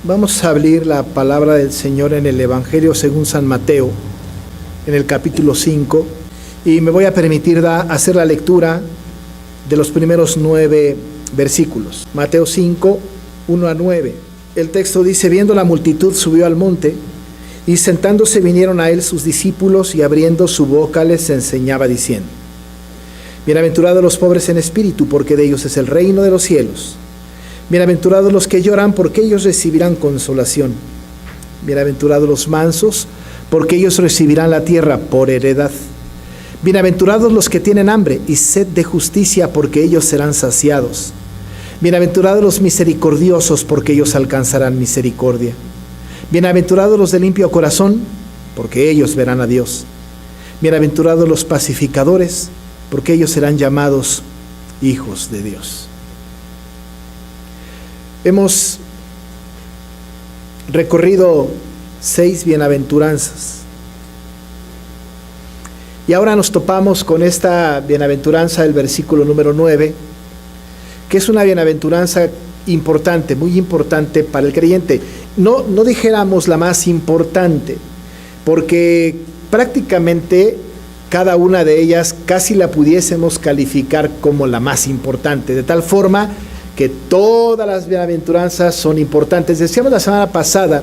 Vamos a abrir la palabra del Señor en el Evangelio según San Mateo, en el capítulo 5, y me voy a permitir hacer la lectura de los primeros 9 versículos. Mateo 5, 1 a 9. El texto dice: viendo la multitud, subió al monte, y sentándose vinieron a él sus discípulos, y abriendo su boca les enseñaba diciendo: bienaventurados los pobres en espíritu, porque de ellos es el reino de los cielos. Bienaventurados los que lloran, porque ellos recibirán consolación. Bienaventurados los mansos, porque ellos recibirán la tierra por heredad. Bienaventurados los que tienen hambre y sed de justicia, porque ellos serán saciados. Bienaventurados los misericordiosos, porque ellos alcanzarán misericordia. Bienaventurados los de limpio corazón, porque ellos verán a Dios. Bienaventurados los pacificadores, porque ellos serán llamados hijos de Dios. Hemos recorrido 6 bienaventuranzas. Y ahora nos topamos con esta bienaventuranza del versículo número 9, que es una bienaventuranza importante, muy importante para el creyente. No dijéramos la más importante, porque prácticamente cada una de ellas casi la pudiésemos calificar como la más importante, de tal forma que todas las bienaventuranzas son importantes. Decíamos la semana pasada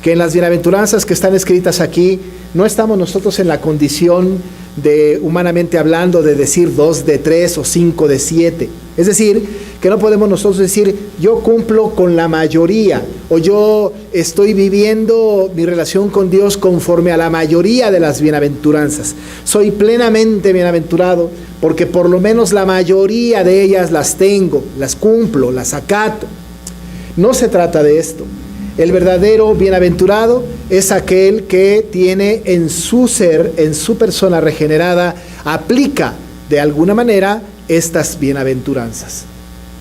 que en las bienaventuranzas que están escritas aquí, no estamos nosotros en la condición de, humanamente hablando, de decir 2 de 3 o 5 de 7. Es decir, que no podemos nosotros decir yo cumplo con la mayoría, o yo estoy viviendo mi relación con Dios conforme a la mayoría de las bienaventuranzas. Soy plenamente bienaventurado porque por lo menos la mayoría de ellas las tengo, las cumplo, las acato. No se trata de esto. El verdadero bienaventurado es aquel que tiene en su ser, en su persona regenerada, aplica de alguna manera estas bienaventuranzas.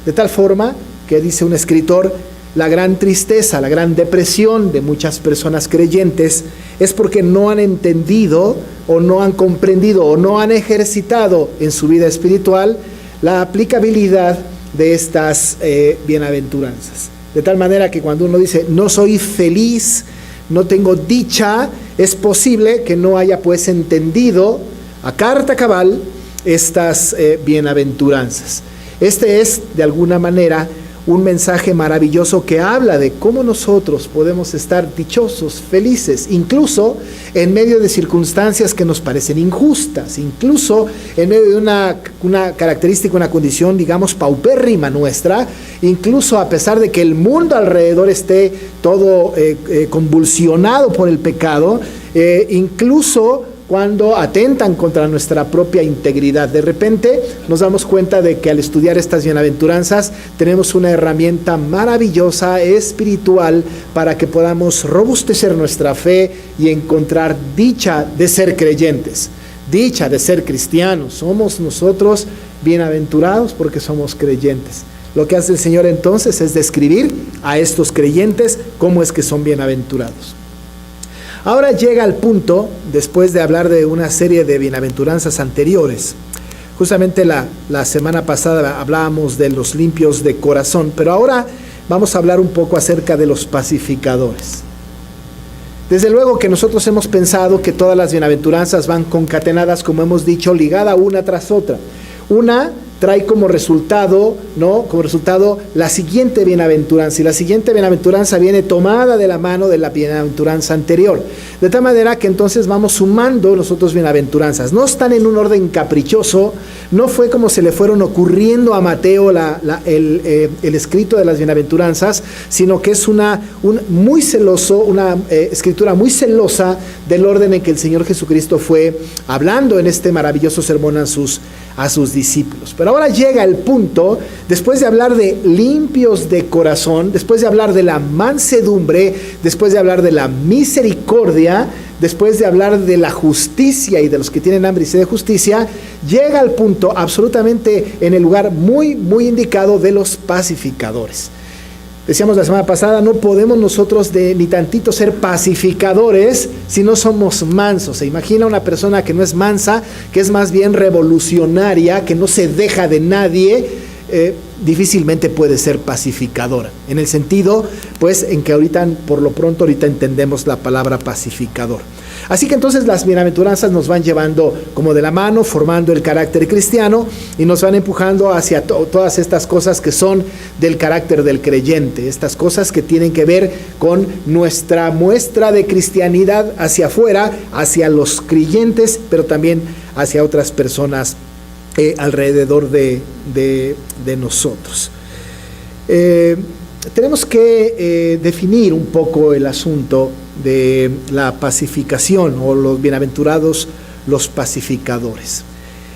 De tal forma que, dice un escritor, la gran tristeza, la gran depresión de muchas personas creyentes es porque no han entendido o no han comprendido o no han ejercitado en su vida espiritual la aplicabilidad de estas bienaventuranzas. De tal manera que cuando uno dice no soy feliz, no tengo dicha, es posible que no haya pues entendido a carta cabal estas bienaventuranzas. Este es de alguna manera un mensaje maravilloso que habla de cómo nosotros podemos estar dichosos, felices, incluso en medio de circunstancias que nos parecen injustas, incluso en medio de una característica, una condición, digamos, paupérrima nuestra, incluso a pesar de que el mundo alrededor esté todo convulsionado por el pecado, incluso cuando atentan contra nuestra propia integridad. De repente nos damos cuenta de que al estudiar estas bienaventuranzas tenemos una herramienta maravillosa, espiritual, para que podamos robustecer nuestra fe y encontrar dicha de ser creyentes, dicha de ser cristianos. Somos nosotros bienaventurados porque somos creyentes. Lo que hace el Señor entonces es describir a estos creyentes cómo es que son bienaventurados. Ahora llega al punto, después de hablar de una serie de bienaventuranzas anteriores. Justamente la semana pasada hablábamos de los limpios de corazón, pero ahora vamos a hablar un poco acerca de los pacificadores. Desde luego que nosotros hemos pensado que todas las bienaventuranzas van concatenadas, como hemos dicho, ligada una tras otra. Una trae como resultado, Como resultado la siguiente bienaventuranza, y la siguiente bienaventuranza viene tomada de la mano de la bienaventuranza anterior. De tal manera que entonces vamos sumando nosotros bienaventuranzas. No están en un orden caprichoso, no fue como se le fueron ocurriendo a Mateo el escrito de las bienaventuranzas, sino que es una escritura muy celosa del orden en que el Señor Jesucristo fue hablando en este maravilloso sermón a sus discípulos. Pero ahora llega el punto, después de hablar de limpios de corazón, después de hablar de la mansedumbre, después de hablar de la misericordia, después de hablar de la justicia y de los que tienen hambre y sed de justicia, llega al punto absolutamente en el lugar muy, muy indicado de los pacificadores. Decíamos la semana pasada, no podemos nosotros ni tantito ser pacificadores si no somos mansos. Se imagina una persona que no es mansa, que es más bien revolucionaria, que no se deja de nadie, difícilmente puede ser pacificadora, en el sentido, pues, en que por lo pronto ahorita entendemos la palabra pacificador. Así que entonces las bienaventuranzas nos van llevando como de la mano, formando el carácter cristiano y nos van empujando hacia todas estas cosas que son del carácter del creyente, estas cosas que tienen que ver con nuestra muestra de cristianidad hacia afuera, hacia los creyentes, pero también hacia otras personas alrededor de nosotros. Tenemos que definir un poco el asunto de la pacificación o los bienaventurados, los pacificadores.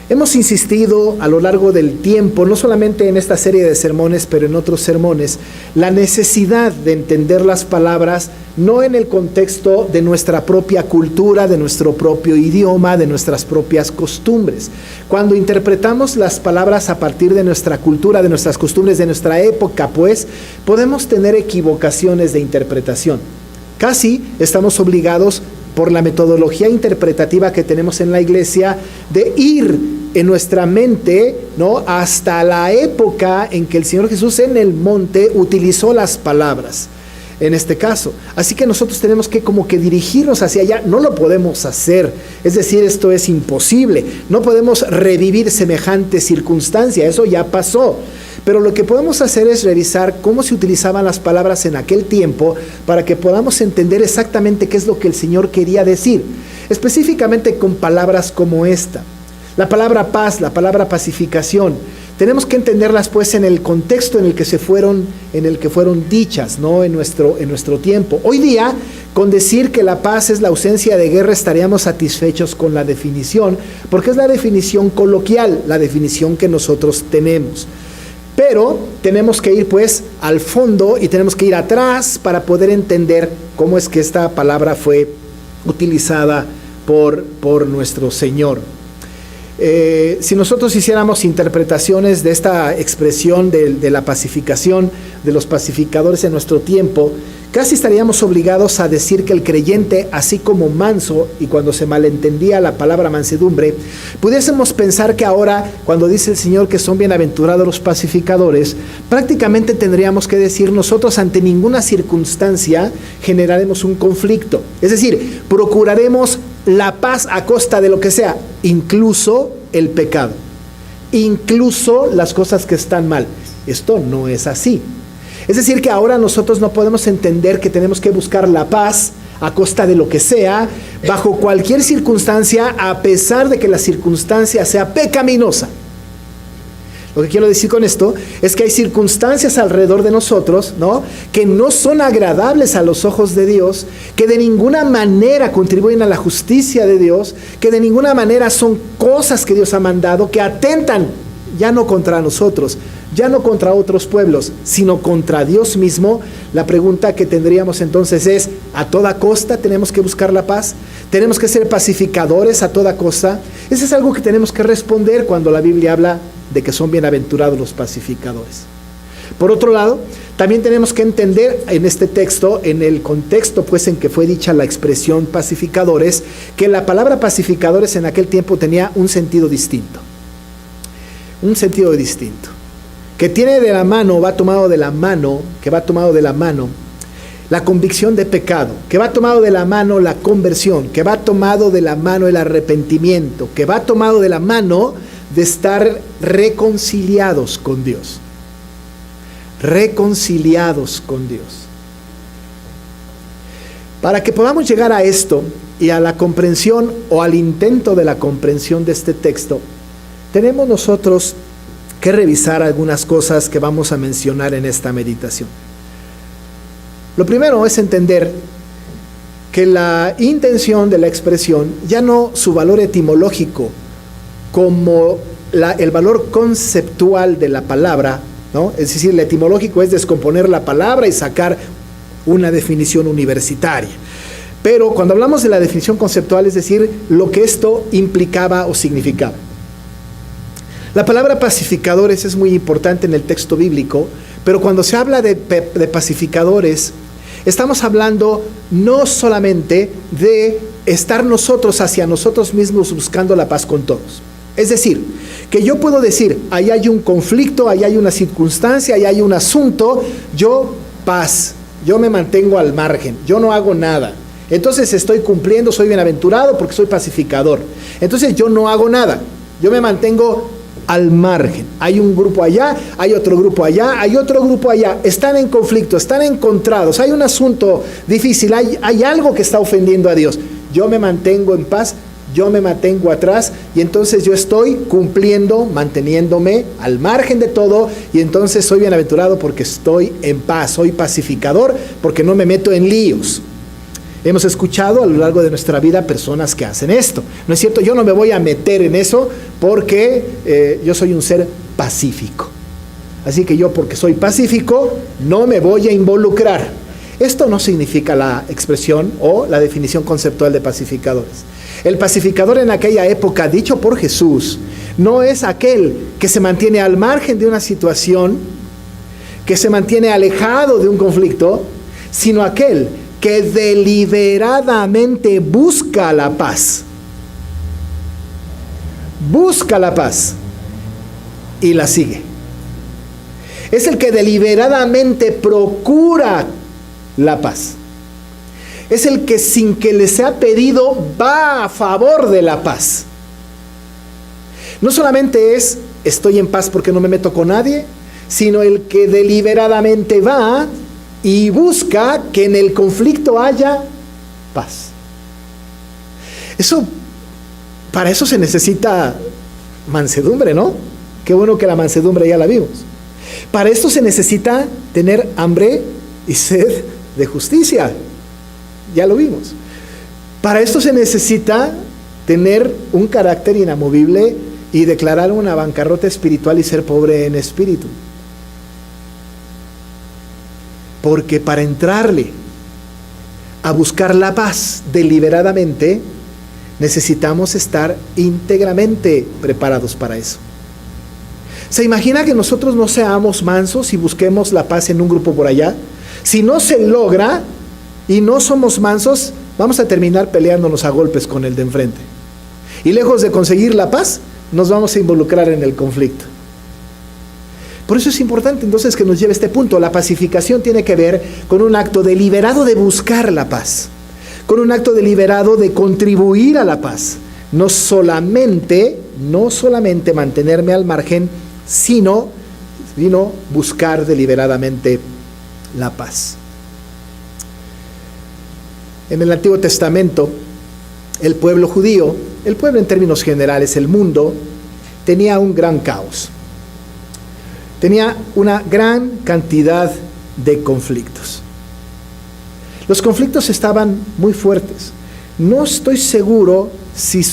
Hemos insistido a lo largo del tiempo, no solamente en esta serie de sermones, pero en otros sermones, la necesidad de entender las palabras no en el contexto de nuestra propia cultura, de nuestro propio idioma, de nuestras propias costumbres. Cuando interpretamos las palabras a partir de nuestra cultura, de nuestras costumbres, de nuestra época, pues, podemos tener equivocaciones de interpretación. Casi estamos obligados por la metodología interpretativa que tenemos en la iglesia de ir en nuestra mente, ¿no?, hasta la época en que el Señor Jesús en el monte utilizó las palabras, en este caso. Así que nosotros tenemos que como que dirigirnos hacia allá. No lo podemos hacer, es decir, esto es imposible. No podemos revivir semejante circunstancia, eso ya pasó. Pero lo que podemos hacer es revisar cómo se utilizaban las palabras en aquel tiempo para que podamos entender exactamente qué es lo que el Señor quería decir. Específicamente con palabras como esta. La palabra paz, la palabra pacificación. Tenemos que entenderlas pues en el contexto en el que fueron dichas, ¿no?, en nuestro tiempo. Hoy día, con decir que la paz es la ausencia de guerra, estaríamos satisfechos con la definición, porque es la definición coloquial, la definición que nosotros tenemos. Pero tenemos que ir pues al fondo y tenemos que ir atrás para poder entender cómo es que esta palabra fue utilizada por nuestro Señor. Si nosotros hiciéramos interpretaciones de esta expresión de la pacificación, de los pacificadores en nuestro tiempo, casi estaríamos obligados a decir que el creyente, así como manso, y cuando se malentendía la palabra mansedumbre, pudiésemos pensar que ahora, cuando dice el Señor que son bienaventurados los pacificadores, prácticamente tendríamos que decir nosotros ante ninguna circunstancia generaremos un conflicto. Es decir, procuraremos la paz a costa de lo que sea, incluso el pecado, incluso las cosas que están mal. Esto no es así. Es decir, que ahora nosotros no podemos entender que tenemos que buscar la paz a costa de lo que sea, bajo cualquier circunstancia, a pesar de que la circunstancia sea pecaminosa. Lo que quiero decir con esto es que hay circunstancias alrededor de nosotros, ¿no?, que no son agradables a los ojos de Dios, que de ninguna manera contribuyen a la justicia de Dios, que de ninguna manera son cosas que Dios ha mandado, que atentan ya no contra nosotros, ya no contra otros pueblos, sino contra Dios mismo. La pregunta que tendríamos entonces es, ¿a toda costa tenemos que buscar la paz? ¿Tenemos que ser pacificadores a toda costa? Eso es algo que tenemos que responder cuando la Biblia habla de que son bienaventurados los pacificadores. Por otro lado, también tenemos que entender en este texto, en el contexto pues en que fue dicha la expresión pacificadores, que la palabra pacificadores en aquel tiempo tenía un sentido distinto. Un sentido distinto. Que tiene de la mano, va tomado de la mano, que va tomado de la mano la convicción de pecado, que va tomado de la mano la conversión, que va tomado de la mano el arrepentimiento, que va tomado de la mano de estar reconciliados con Dios. Reconciliados con Dios. Para que podamos llegar a esto y a la comprensión o al intento de la comprensión de este texto, tenemos nosotros que revisar algunas cosas que vamos a mencionar en esta meditación. Lo primero es entender que la intención de la expresión, ya no su valor etimológico, como el valor conceptual de la palabra, ¿no? Es decir, el etimológico es descomponer la palabra y sacar una definición universitaria. Pero cuando hablamos de la definición conceptual, es decir, lo que esto implicaba o significaba. La palabra pacificadores es muy importante en el texto bíblico, pero cuando se habla de pacificadores, estamos hablando no solamente de estar nosotros hacia nosotros mismos buscando la paz con todos. Es decir, que yo puedo decir, ahí hay un conflicto, ahí hay una circunstancia, ahí hay un asunto, yo paz, yo me mantengo al margen, yo no hago nada. Entonces estoy cumpliendo, soy bienaventurado porque soy pacificador. Entonces yo no hago nada, yo me mantengo al margen. Hay un grupo allá, hay otro grupo allá, hay otro grupo allá. Están en conflicto, están encontrados, hay un asunto difícil, hay algo que está ofendiendo a Dios. Yo me mantengo en paz, yo me mantengo atrás y entonces yo estoy cumpliendo, manteniéndome al margen de todo y entonces soy bienaventurado porque estoy en paz, soy pacificador porque no me meto en líos. Hemos escuchado a lo largo de nuestra vida personas que hacen esto. ¿No es cierto? Yo no me voy a meter en eso porque yo soy un ser pacífico. Así que yo, porque soy pacífico, no me voy a involucrar. Esto no significa la expresión o la definición conceptual de pacificadores. El pacificador en aquella época, dicho por Jesús, no es aquel que se mantiene al margen de una situación, que se mantiene alejado de un conflicto, sino aquel que deliberadamente busca la paz. Busca la paz y la sigue. Es el que deliberadamente procura la paz. Es el que sin que le sea pedido va a favor de la paz. No solamente es estoy en paz porque no me meto con nadie, sino el que deliberadamente va y busca que en el conflicto haya paz. Para eso se necesita mansedumbre, ¿no? Qué bueno que la mansedumbre ya la vimos. Para esto se necesita tener hambre y sed de justicia. Ya lo vimos. Para esto se necesita tener un carácter inamovible y declarar una bancarrota espiritual y ser pobre en espíritu. Porque para entrarle a buscar la paz deliberadamente, necesitamos estar íntegramente preparados para eso. ¿Se imagina que nosotros no seamos mansos y busquemos la paz en un grupo por allá? Si no se logra y no somos mansos, vamos a terminar peleándonos a golpes con el de enfrente. Y lejos de conseguir la paz, nos vamos a involucrar en el conflicto. Por eso es importante entonces que nos lleve a este punto. La pacificación tiene que ver con un acto deliberado de buscar la paz, con un acto deliberado de contribuir a la paz. No solamente mantenerme al margen, sino buscar deliberadamente la paz. En el Antiguo Testamento, el pueblo judío, el pueblo en términos generales, el mundo, tenía un gran caos. Tenía una gran cantidad de conflictos. Los conflictos estaban muy fuertes. No estoy seguro si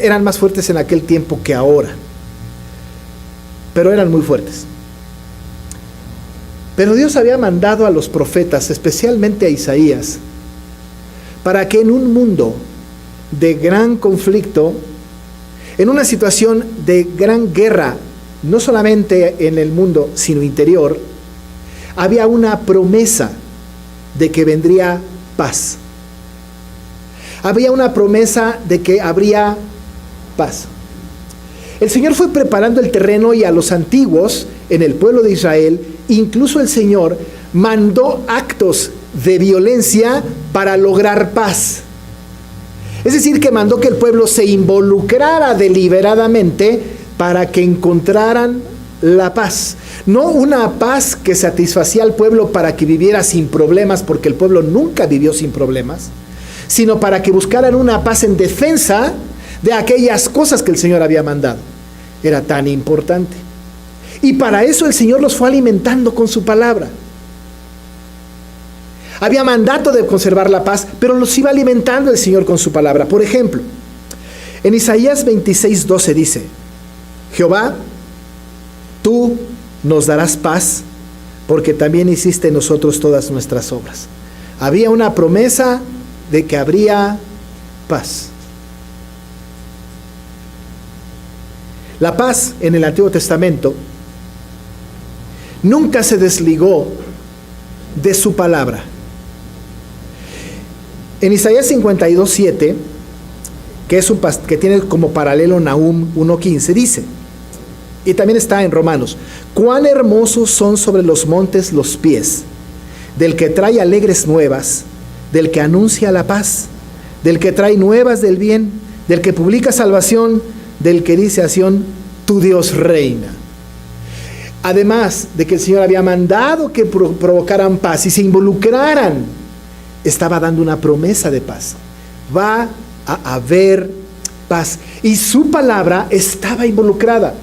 eran más fuertes en aquel tiempo que ahora, pero eran muy fuertes. Pero Dios había mandado a los profetas, especialmente a Isaías, para que en un mundo de gran conflicto, en una situación de gran guerra, no solamente en el mundo, sino interior, había una promesa de que vendría paz. Había una promesa de que habría paz. El Señor fue preparando el terreno y a los antiguos en el pueblo de Israel, incluso el Señor mandó actos de violencia para lograr paz. Es decir, que mandó que el pueblo se involucrara deliberadamente para que encontraran la paz. No una paz que satisfacía al pueblo para que viviera sin problemas, porque el pueblo nunca vivió sin problemas, sino para que buscaran una paz en defensa de aquellas cosas que el Señor había mandado. Era tan importante. Y para eso el Señor los fue alimentando con su palabra. Había mandato de conservar la paz, pero los iba alimentando el Señor con su palabra. Por ejemplo, en Isaías 26:12 dice: Jehová, tú nos darás paz, porque también hiciste en nosotros todas nuestras obras. Había una promesa de que habría paz. La paz en el Antiguo Testamento nunca se desligó de su palabra. En Isaías 52:7, que tiene como paralelo Nahum 1:15, dice, y también está en Romanos: cuán hermosos son sobre los montes los pies del que trae alegres nuevas, del que anuncia la paz, del que trae nuevas del bien, del que publica salvación, del que dice a Sión: tu Dios reina. Además de que el Señor había mandado que provocaran paz y se involucraran, estaba dando una promesa de paz. Va a haber paz. Y su palabra estaba involucrada.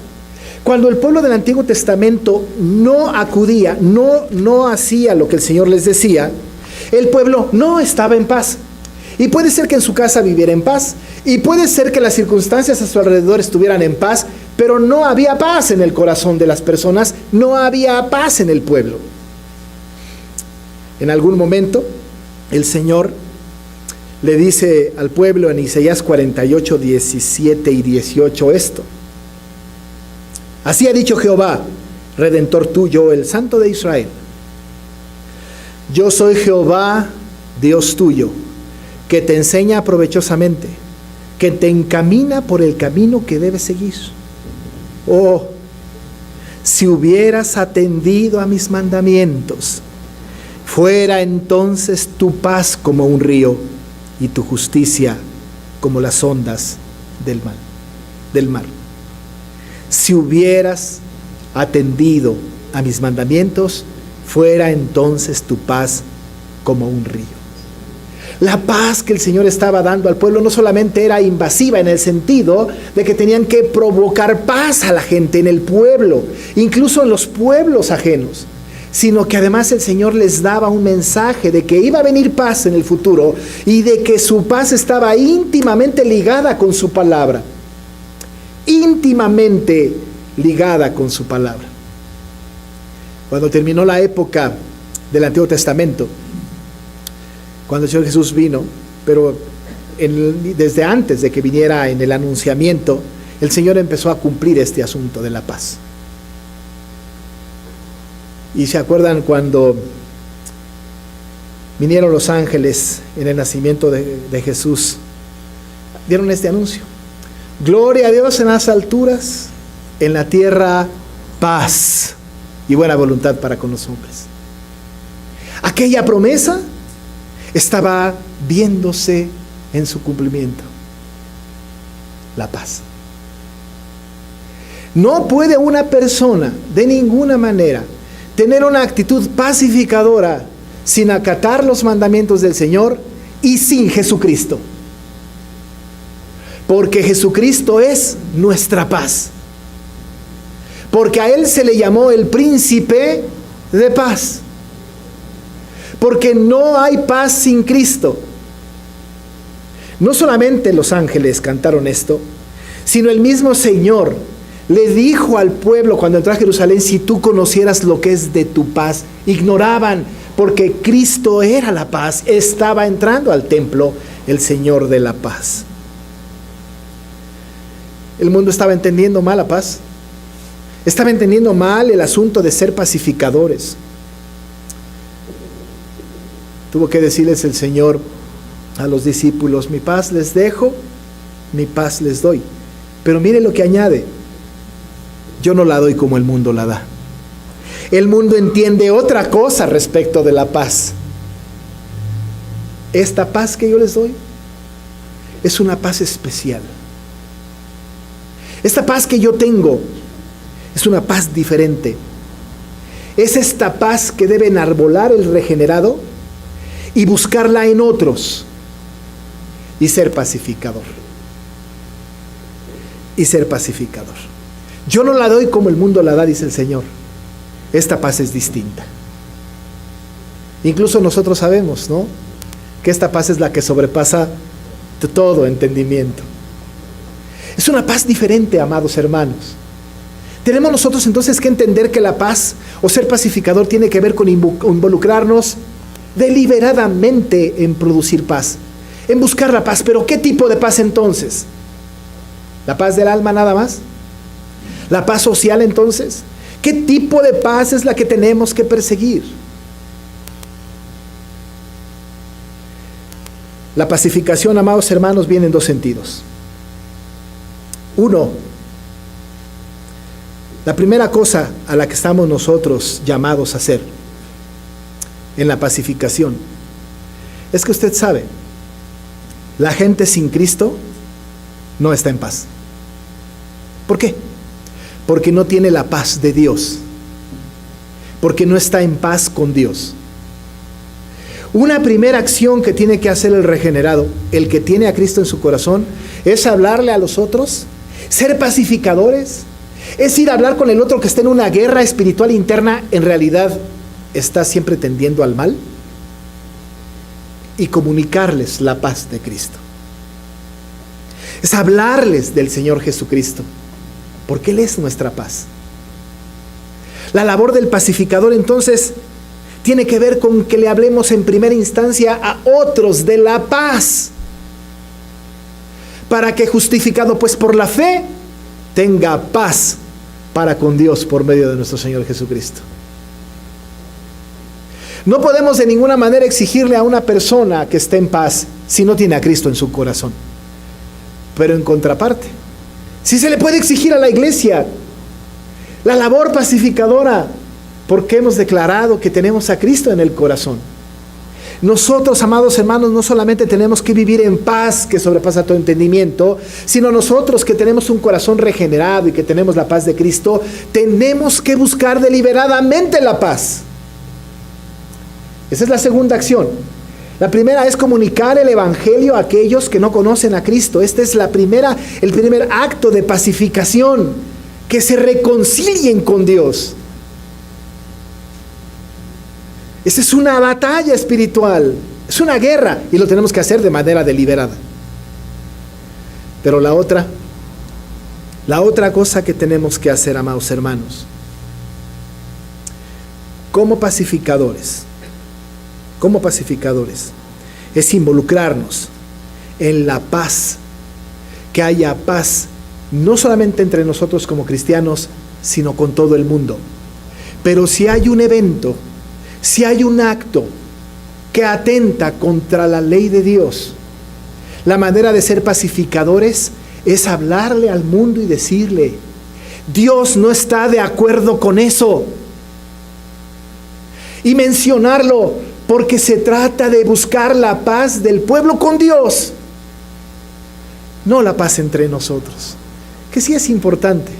Cuando el pueblo del Antiguo Testamento no acudía, no hacía lo que el Señor les decía, el pueblo no estaba en paz. Y puede ser que en su casa viviera en paz, y puede ser que las circunstancias a su alrededor estuvieran en paz, pero no había paz en el corazón de las personas, no había paz en el pueblo. En algún momento, el Señor le dice al pueblo en Isaías 48, 17 y 18 esto: así ha dicho Jehová, Redentor tuyo, el Santo de Israel: yo soy Jehová, Dios tuyo, que te enseña provechosamente, que te encamina por el camino que debes seguir. Oh, si hubieras atendido a mis mandamientos, fuera entonces tu paz como un río y tu justicia como las ondas del mar. Si hubieras atendido a mis mandamientos, fuera entonces tu paz como un río. La paz que el Señor estaba dando al pueblo no solamente era invasiva en el sentido de que tenían que provocar paz a la gente en el pueblo, incluso en los pueblos ajenos, sino que además el Señor les daba un mensaje de que iba a venir paz en el futuro y de que su paz estaba íntimamente ligada con su palabra. Íntimamente ligada con su palabra. Cuando terminó la época del Antiguo Testamento, cuando el Señor Jesús vino, pero desde antes de que viniera en el anunciamiento, el Señor empezó a cumplir este asunto de la paz. Y se acuerdan cuando vinieron los ángeles en el nacimiento de Jesús, dieron este anuncio: gloria a Dios en las alturas, en la tierra paz y buena voluntad para con los hombres. Aquella promesa estaba viéndose en su cumplimiento. La paz. No puede una persona de ninguna manera tener una actitud pacificadora sin acatar los mandamientos del Señor y sin Jesucristo. Porque Jesucristo es nuestra paz. Porque a Él se le llamó el príncipe de paz. Porque no hay paz sin Cristo. No solamente los ángeles cantaron esto, sino el mismo Señor le dijo al pueblo cuando entró a Jerusalén: si tú conocieras lo que es de tu paz. Ignoraban, porque Cristo era la paz. Estaba entrando al templo el Señor de la paz. El mundo estaba entendiendo mal la paz. Estaba entendiendo mal el asunto de ser pacificadores. Tuvo que decirles el Señor a los discípulos: mi paz les dejo, mi paz les doy. Pero mire lo que añade: yo no la doy como el mundo la da. El mundo entiende otra cosa respecto de la paz. Esta paz que yo les doy es una paz especial. Esta paz que yo tengo es una paz diferente. Es esta paz que debe enarbolar el regenerado y buscarla en otros y ser pacificador. Y ser pacificador. Yo no la doy como el mundo la da, dice el Señor. Esta paz es distinta. Incluso nosotros sabemos, ¿no?, que esta paz es la que sobrepasa todo entendimiento. Es una paz diferente, amados hermanos. Tenemos nosotros entonces que entender que la paz o ser pacificador tiene que ver con involucrarnos deliberadamente en producir paz, en buscar la paz. Pero ¿qué tipo de paz entonces? ¿La paz del alma nada más? ¿La paz social entonces? ¿Qué tipo de paz es la que tenemos que perseguir? La pacificación, amados hermanos, viene en dos sentidos. Uno, la primera cosa a la que estamos nosotros llamados a hacer en la pacificación es que usted sabe, la gente sin Cristo no está en paz. ¿Por qué? Porque no tiene la paz de Dios, porque no está en paz con Dios. Una primera acción que tiene que hacer el regenerado, el que tiene a Cristo en su corazón, es hablarle a los otros, ser pacificadores, es ir a hablar con el otro que está en una guerra espiritual interna, en realidad está siempre tendiendo al mal, y comunicarles la paz de Cristo. Es hablarles del Señor Jesucristo, porque Él es nuestra paz. La labor del pacificador entonces tiene que ver con que le hablemos en primera instancia a otros de la paz, para que justificado pues por la fe, tenga paz para con Dios por medio de nuestro Señor Jesucristo. No podemos de ninguna manera exigirle a una persona que esté en paz si no tiene a Cristo en su corazón. Pero en contraparte, sí se le puede exigir a la iglesia la labor pacificadora, porque hemos declarado que tenemos a Cristo en el corazón. Nosotros, amados hermanos, no solamente tenemos que vivir en paz que sobrepasa todo entendimiento, sino nosotros que tenemos un corazón regenerado y que tenemos la paz de Cristo, tenemos que buscar deliberadamente la paz. Esa es la segunda acción. La primera es comunicar el evangelio a aquellos que no conocen a Cristo. Este es el primer acto de pacificación, que se reconcilien con Dios. Esa es una batalla espiritual, es una guerra, y lo tenemos que hacer de manera deliberada. Pero la otra cosa que tenemos que hacer, amados hermanos, como pacificadores, es involucrarnos en la paz, que haya paz, no solamente entre nosotros como cristianos, sino con todo el mundo. Pero si hay un evento, si hay un acto que atenta contra la ley de Dios, la manera de ser pacificadores es hablarle al mundo y decirle: Dios no está de acuerdo con eso. Y mencionarlo, porque se trata de buscar la paz del pueblo con Dios, no la paz entre nosotros, que sí es importante,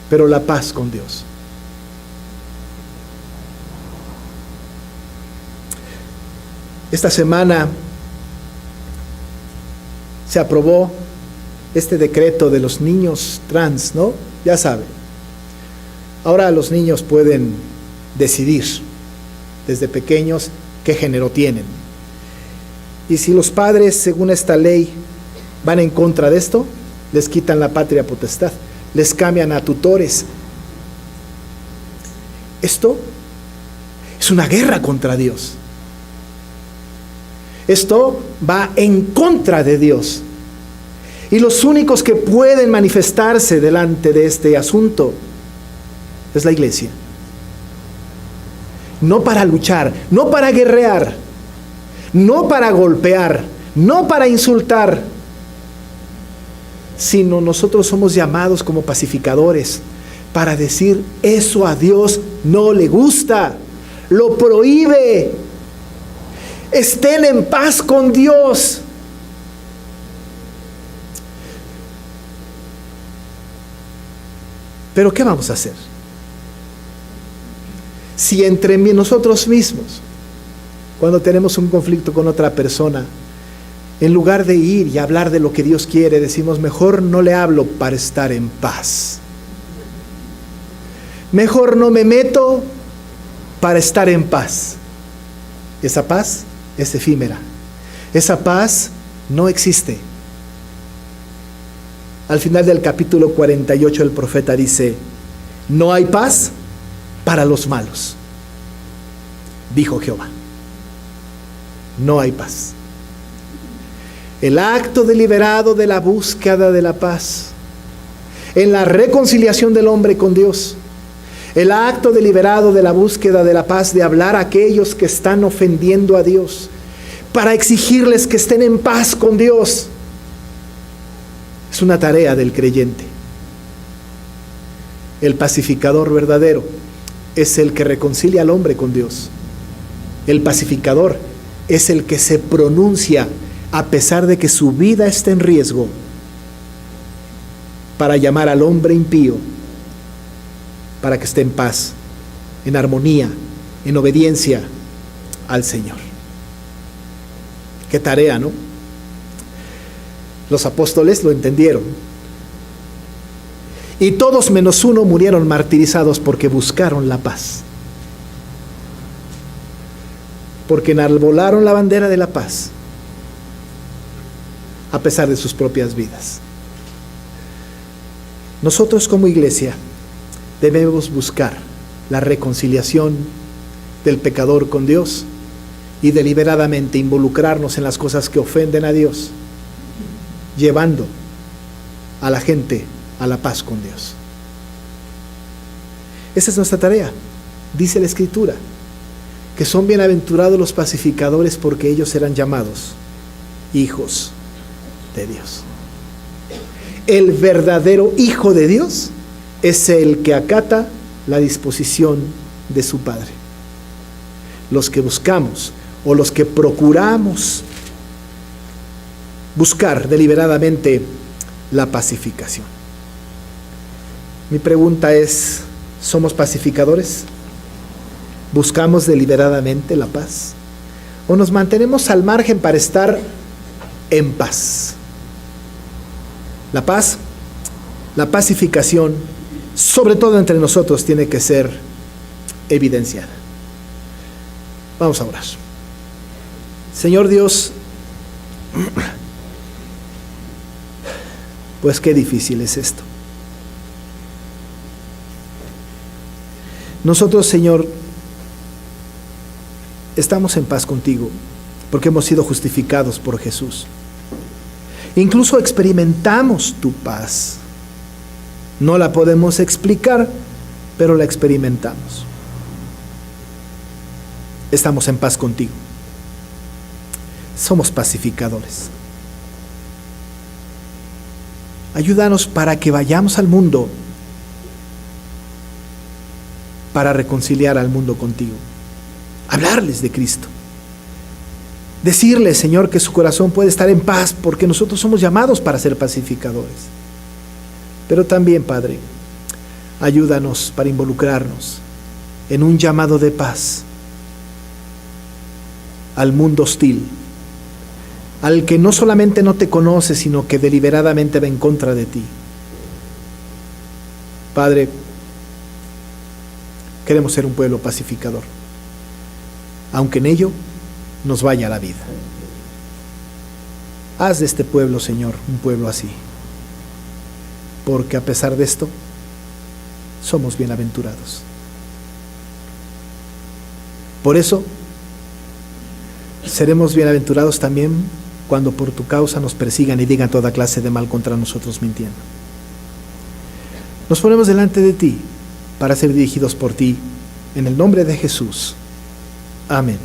pero la paz con Dios. Esta semana se aprobó este decreto de los niños trans, ¿no? Ya saben. Ahora los niños pueden decidir desde pequeños qué género tienen. Y si los padres, según esta ley, van en contra de esto, les quitan la patria potestad, les cambian a tutores. Esto es una guerra contra Dios. Esto va en contra de Dios. Y los únicos que pueden manifestarse delante de este asunto es la iglesia. No para luchar, no para guerrear, no para golpear, no para insultar, sino nosotros somos llamados como pacificadores para decir: eso a Dios no le gusta, lo prohíbe. Estén en paz con Dios. Pero ¿qué vamos a hacer? Si entre nosotros mismos, cuando tenemos un conflicto con otra persona, en lugar de ir y hablar de lo que Dios quiere, decimos: mejor no le hablo para estar en paz. Mejor no me meto para estar en paz. Esa paz es efímera. Esa paz no existe. Al final del capítulo 48 el profeta dice: no hay paz para los malos, dijo Jehová. No hay paz. El acto deliberado de la búsqueda de la paz, en la reconciliación del hombre con Dios, el acto deliberado de la búsqueda de la paz, de hablar a aquellos que están ofendiendo a Dios, para exigirles que estén en paz con Dios. Es una tarea del creyente. El pacificador verdadero es el que reconcilia al hombre con Dios. El pacificador es el que se pronuncia a pesar de que su vida esté en riesgo para llamar al hombre impío para que esté en paz, en armonía, en obediencia al Señor. Qué tarea, ¿no? Los apóstoles lo entendieron. Y todos menos uno murieron martirizados porque buscaron la paz. Porque enarbolaron la bandera de la paz a pesar de sus propias vidas. Nosotros como iglesia debemos buscar la reconciliación del pecador con Dios y deliberadamente involucrarnos en las cosas que ofenden a Dios, llevando a la gente a la paz con Dios. Esa es nuestra tarea. Dice la Escritura que son bienaventurados los pacificadores porque ellos serán llamados hijos de Dios. El verdadero hijo de Dios es el que acata la disposición de su Padre. Los que buscamos o los que procuramos buscar deliberadamente la pacificación. Mi pregunta es, ¿somos pacificadores? ¿Buscamos deliberadamente la paz? ¿O nos mantenemos al margen para estar en paz? La paz, la pacificación, sobre todo entre nosotros, tiene que ser evidenciada. Vamos a orar. Señor Dios, pues qué difícil es esto. Nosotros, Señor, estamos en paz contigo porque hemos sido justificados por Jesús. Incluso experimentamos tu paz. No la podemos explicar, pero la experimentamos. Estamos en paz contigo. Somos pacificadores. Ayúdanos para que vayamos al mundo para reconciliar al mundo contigo. Hablarles de Cristo. Decirles, Señor, que su corazón puede estar en paz porque nosotros somos llamados para ser pacificadores. Pero también, Padre, ayúdanos para involucrarnos en un llamado de paz al mundo hostil, al que no solamente no te conoce, sino que deliberadamente va en contra de ti. Padre, queremos ser un pueblo pacificador, aunque en ello nos vaya la vida. Haz de este pueblo, Señor, un pueblo así, porque a pesar de esto, somos bienaventurados. Por eso, seremos bienaventurados también cuando por tu causa nos persigan y digan toda clase de mal contra nosotros mintiendo. Nos ponemos delante de ti para ser dirigidos por ti, en el nombre de Jesús. Amén.